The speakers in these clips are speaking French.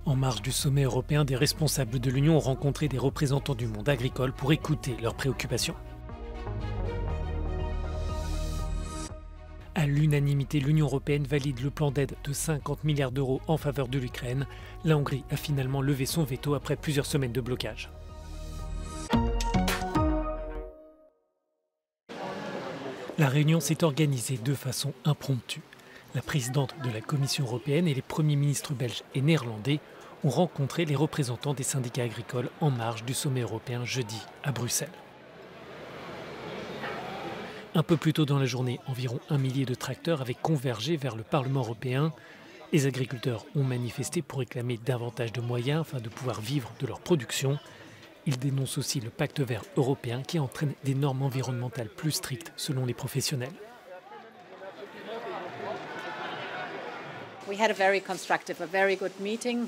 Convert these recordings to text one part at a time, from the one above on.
En marge du sommet européen, des responsables de l'Union ont rencontré des représentants du monde agricole pour écouter leurs préoccupations. À l'unanimité, l'Union européenne valide le plan d'aide de 50 milliards d'euros en faveur de l'Ukraine. La Hongrie a finalement levé son veto après plusieurs semaines de blocage. La réunion s'est organisée de façon impromptue. La présidente de la Commission européenne et les premiers ministres belges et néerlandais ont rencontré les représentants des syndicats agricoles en marge du sommet européen jeudi à Bruxelles. Un peu plus tôt dans la journée, environ 1 millier de tracteurs avaient convergé vers le Parlement européen. Les agriculteurs ont manifesté pour réclamer davantage de moyens afin de pouvoir vivre de leur production. Ils dénoncent aussi le pacte vert européen qui entraîne des normes environnementales plus strictes selon les professionnels. We had a very constructive, a very good meeting.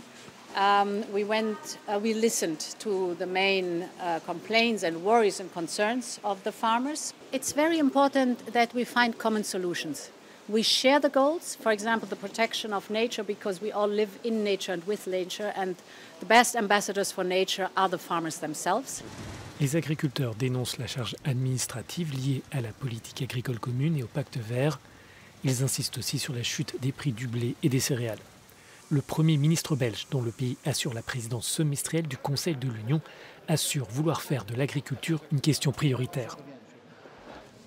We listened to the main complaints and worries and concerns of the farmers. It's very important that we find common solutions. We share the goals, for example, the protection of nature, because we all live in nature and with nature, and the best ambassadors for nature are the farmers themselves. Les agriculteurs dénoncent la charge administrative liée à la politique agricole commune et au pacte vert. Ils insistent aussi sur la chute des prix du blé et des céréales. Le Premier ministre belge, dont le pays assure la présidence semestrielle du Conseil de l'Union, assure vouloir faire de l'agriculture une question prioritaire.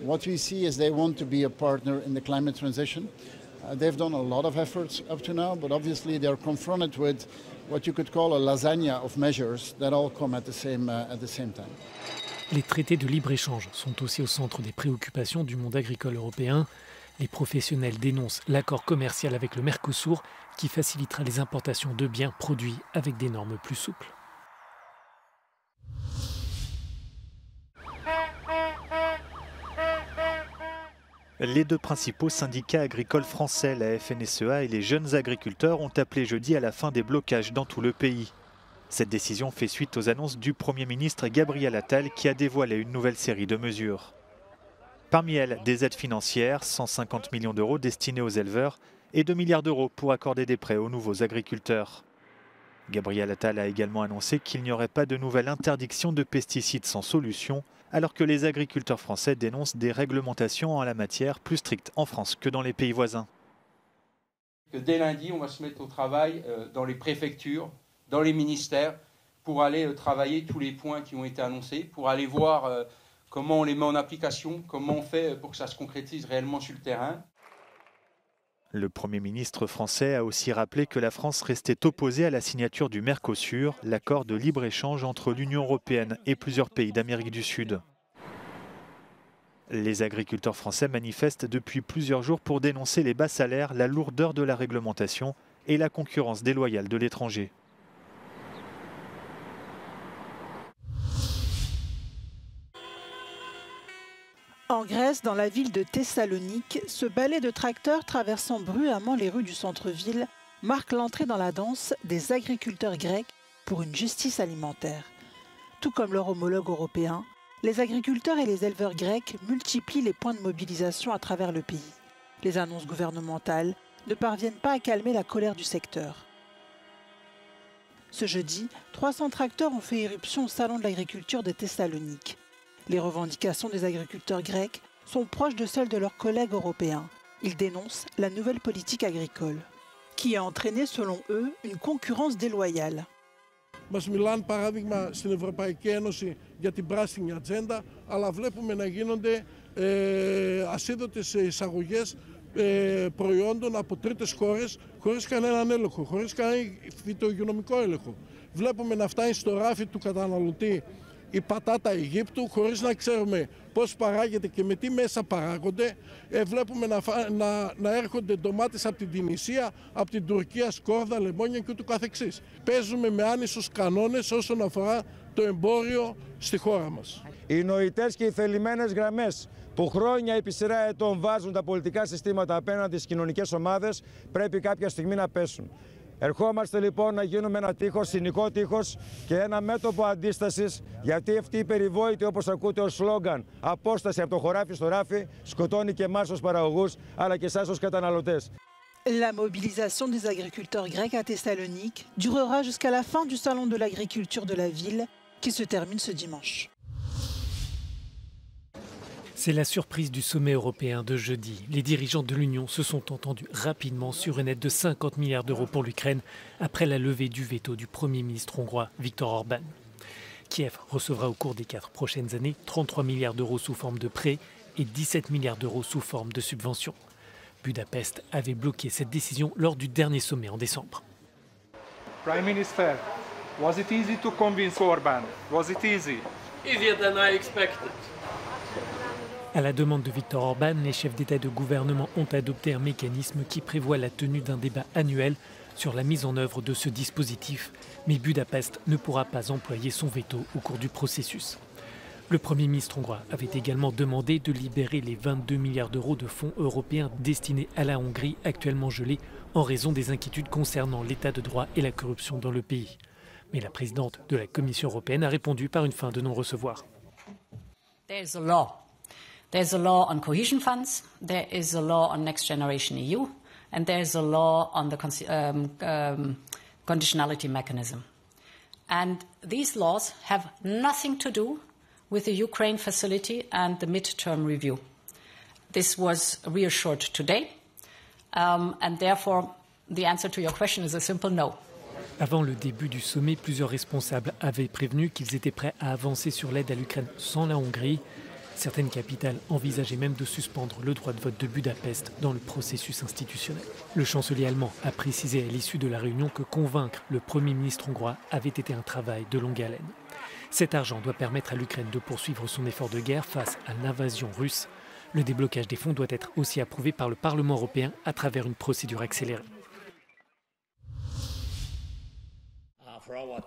What we see is they want to be a partner in the climate transition. They've done a lot of efforts up to now, but obviously they're confronted with what you could call a lasagna of measures that all come at the same time. Les traités de libre-échange sont aussi au centre des préoccupations du monde agricole européen. Les professionnels dénoncent l'accord commercial avec le Mercosur qui facilitera les importations de biens produits avec des normes plus souples. Les deux principaux syndicats agricoles français, la FNSEA et les jeunes agriculteurs, ont appelé jeudi à la fin des blocages dans tout le pays. Cette décision fait suite aux annonces du Premier ministre Gabriel Attal qui a dévoilé une nouvelle série de mesures. Parmi elles, des aides financières, 150 millions d'euros destinés aux éleveurs et 2 milliards d'euros pour accorder des prêts aux nouveaux agriculteurs. Gabriel Attal a également annoncé qu'il n'y aurait pas de nouvelle interdiction de pesticides sans solution, alors que les agriculteurs français dénoncent des réglementations en la matière plus strictes en France que dans les pays voisins. Dès lundi, on va se mettre au travail dans les préfectures, dans les ministères, pour aller travailler tous les points qui ont été annoncés, pour aller voir comment on les met en application, comment on fait pour que ça se concrétise réellement sur le terrain. Le Premier ministre français a aussi rappelé que la France restait opposée à la signature du Mercosur, l'accord de libre-échange entre l'Union européenne et plusieurs pays d'Amérique du Sud. Les agriculteurs français manifestent depuis plusieurs jours pour dénoncer les bas salaires, la lourdeur de la réglementation et la concurrence déloyale de l'étranger. En Grèce, dans la ville de Thessalonique, ce ballet de tracteurs traversant bruyamment les rues du centre-ville marque l'entrée dans la danse des agriculteurs grecs pour une justice alimentaire. Tout comme leur homologue européen, les agriculteurs et les éleveurs grecs multiplient les points de mobilisation à travers le pays. Les annonces gouvernementales ne parviennent pas à calmer la colère du secteur. Ce jeudi, 300 tracteurs ont fait irruption au salon de l'agriculture de Thessalonique. Les revendications des agriculteurs grecs sont proches de celles de leurs collègues européens. Ils dénoncent la nouvelle politique agricole, qui a entraîné, selon eux, une concurrence déloyale. Μας μιλάνε παράδειγμα στην Ευρωπαϊκή Ένωση για την πράσινη ατζέντα, αλλά βλέπουμε να γίνονται ασίδωτες εισαγωγές προϊόντων από τρίτες χώρες χωρίς κανέναν έλεγχο, χωρίς κανένα φυτοϊγειονομικό έλεγχο. Βλέπουμε να φτάνει στο ράφι του καταναλωτή η πατάτα Αιγύπτου χωρίς να ξέρουμε πώς παράγεται και με τι μέσα παράγονται. Βλέπουμε να έρχονται ντομάτες από την Τινησία, από την Τουρκία, σκόρδα, λεμόνια και ούτω καθεξής. Παίζουμε με άνισους κανόνες όσον αφορά το εμπόριο στη χώρα μας. Οι νοητές και οι θελημένες γραμμές που χρόνια επί σειρά ετών βάζουν τα πολιτικά συστήματα απέναντι στις κοινωνικές ομάδες πρέπει κάποια στιγμή να πέσουν. Ερχόμαστε λοιπόν να γίνουμε ένα τείχος, συνοικό τείχος και ένα μέτωπο αντίστασης, γιατί αυτή η περιβόητη, όπως ακούτε ως σλόγγαν, απόσταση από το χωράφι στο ράφι σκοτώνει και εμάς ως παραγωγούς αλλά και εσάς ως καταναλωτές. La mobilisation des agriculteurs grecs à Thessalonique durera jusqu'à la fin du salon de l'agriculture de la ville qui se termine ce dimanche. C'est la surprise du sommet européen de jeudi. Les dirigeants de l'Union se sont entendus rapidement sur une aide de 50 milliards d'euros pour l'Ukraine après la levée du veto du Premier ministre hongrois Viktor Orban. Kiev recevra au cours des 4 prochaines années 33 milliards d'euros sous forme de prêts et 17 milliards d'euros sous forme de subventions. Budapest avait bloqué cette décision lors du dernier sommet en décembre. Prime Minister, was it easy to convince Orban? Was it easy? Easier than I expected. À la demande de Viktor Orban, les chefs d'État et de gouvernement ont adopté un mécanisme qui prévoit la tenue d'un débat annuel sur la mise en œuvre de ce dispositif, mais Budapest ne pourra pas employer son veto au cours du processus. Le Premier ministre hongrois avait également demandé de libérer les 22 milliards d'euros de fonds européens destinés à la Hongrie, actuellement gelés en raison des inquiétudes concernant l'état de droit et la corruption dans le pays. Mais la présidente de la Commission européenne a répondu par une fin de non-recevoir. There's a law. There's a law on cohesion funds, there is a law on Next Generation EU, and there's a law on the conditionality mechanism. And these laws have nothing to do with the Ukraine facility and the mid-term review. This was reassured today, and therefore the answer to your question is a simple no. Avant le début du sommet, plusieurs responsables avaient prévenu qu'ils étaient prêts à avancer sur l'aide à l'Ukraine sans la Hongrie. Certaines capitales envisageaient même de suspendre le droit de vote de Budapest dans le processus institutionnel. Le chancelier allemand a précisé à l'issue de la réunion que convaincre le Premier ministre hongrois avait été un travail de longue haleine. Cet argent doit permettre à l'Ukraine de poursuivre son effort de guerre face à l'invasion russe. Le déblocage des fonds doit être aussi approuvé par le Parlement européen à travers une procédure accélérée.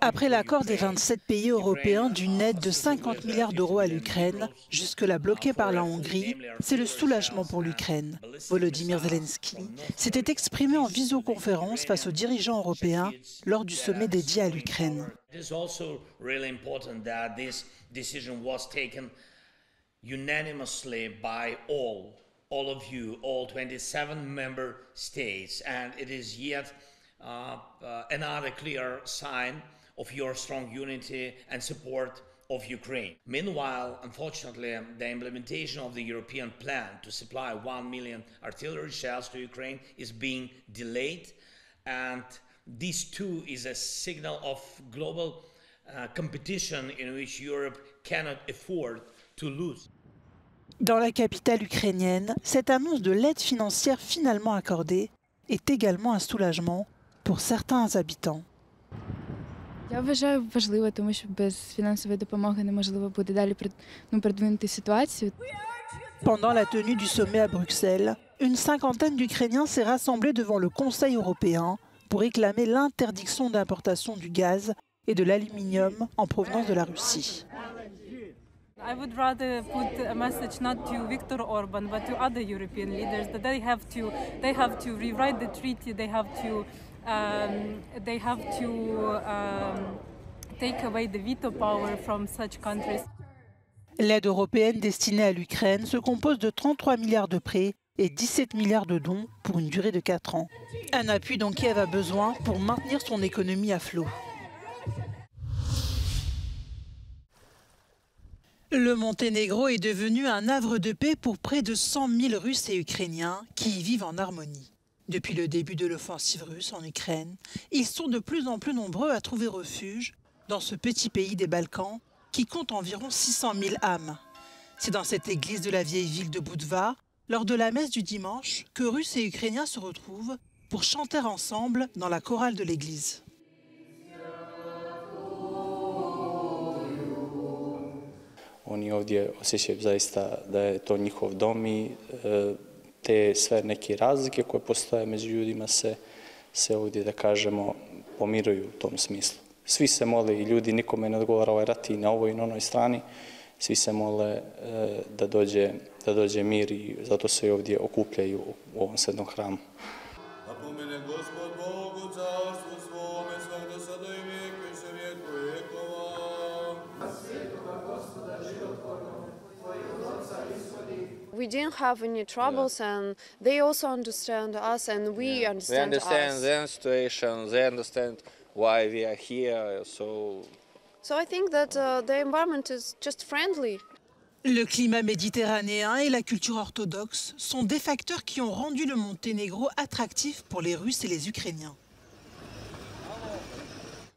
Après l'accord des 27 pays européens d'une aide de 50 milliards d'euros à l'Ukraine, jusque-là bloquée par la Hongrie, c'est le soulagement pour l'Ukraine. Volodymyr Zelensky s'était exprimé en visioconférence face aux dirigeants européens lors du sommet dédié à l'Ukraine. All of you, all 27 member states, and it is yet another clear sign of your strong unity and support of Ukraine. Meanwhile, unfortunately, the implementation of the European plan to supply 1 million artillery shells to Ukraine is being delayed, and this too is a signal of global competition in which Europe cannot afford to lose. Dans la capitale ukrainienne, cette annonce de l'aide financière finalement accordée est également un soulagement pour certains habitants. Я вважаю важливо, тому що без фінансової допомоги неможливо буде далі продвинути ситуацію. Pendant la tenue du sommet à Bruxelles, une cinquantaine d'Ukrainiens s'est rassemblée devant le Conseil européen pour réclamer l'interdiction d'importation du gaz et de l'aluminium en provenance de la Russie. I would rather put a message not to Viktor Orban but to other European leaders that they have to rewrite the treaty. They have to take away the veto power from such countries. L'aide européenne destinée à l'Ukraine se compose de 33 milliards de prêts et 17 milliards de dons pour une durée de 4 ans. Un appui dont Kiev a besoin pour maintenir son économie à flot. Le Monténégro est devenu un havre de paix pour près de 100 000 Russes et Ukrainiens qui y vivent en harmonie. Depuis le début de l'offensive russe en Ukraine, ils sont de plus en plus nombreux à trouver refuge dans ce petit pays des Balkans qui compte environ 600 000 âmes. C'est dans cette église de la vieille ville de Budva, lors de la messe du dimanche, que Russes et Ukrainiens se retrouvent pour chanter ensemble dans la chorale de l'église. Oni ovdje osjećaju zaista da je to njihov dom i te sve neke razlike koje postoje među ljudima se ovdje, da kažemo, pomiruju u tom smislu. Svi se mole i ljudi, nikome ne odgovara ovaj rat i na ovoj i na onoj strani, svi se mole da dođe mir i zato se i ovdje okupljaju u ovom svetnom hramu. we didn't have any troubles, and they also understand us, and we understand us. They understand their situation. They understand why we are here. So I think that the environment is just friendly. Le climat méditerranéen et la culture orthodoxe sont des facteurs qui ont rendu le Monténégro attractif pour les Russes et les Ukrainiens.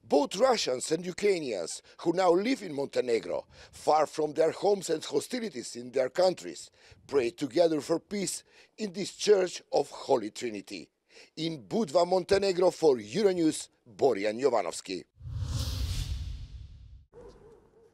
Both Russians and Ukrainians who now live in Montenegro, far from their homes and hostilities in their countries, pray together for peace in this Church of Holy Trinity. In Budva, Montenegro, for Euronews, Borian Jovanovski.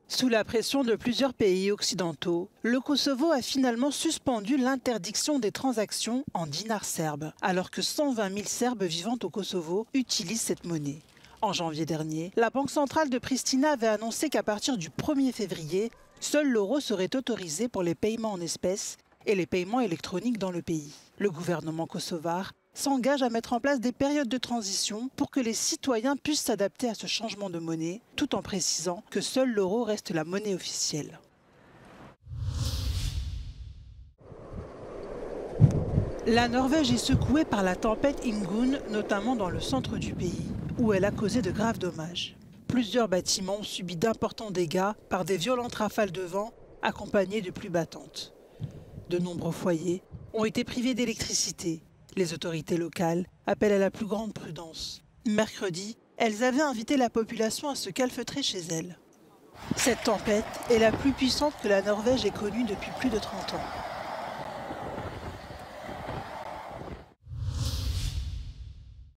Sous la pression de plusieurs pays occidentaux, le Kosovo a finalement suspendu l'interdiction des transactions en dinars serbes, alors que 120 000 Serbes vivant au Kosovo utilisent cette monnaie. En janvier dernier, la Banque centrale de Pristina avait annoncé qu'à partir du 1er février, seul l'euro serait autorisé pour les paiements en espèces et les paiements électroniques dans le pays. Le gouvernement kosovar s'engage à mettre en place des périodes de transition pour que les citoyens puissent s'adapter à ce changement de monnaie, tout en précisant que seul l'euro reste la monnaie officielle. La Norvège est secouée par la tempête Ingunn, notamment dans le centre du pays, où elle a causé de graves dommages. Plusieurs bâtiments ont subi d'importants dégâts par des violentes rafales de vent accompagnées de pluies battantes. De nombreux foyers ont été privés d'électricité. Les autorités locales appellent à la plus grande prudence. Mercredi, elles avaient invité la population à se calfeutrer chez elles. Cette tempête est la plus puissante que la Norvège ait connue depuis plus de 30 ans.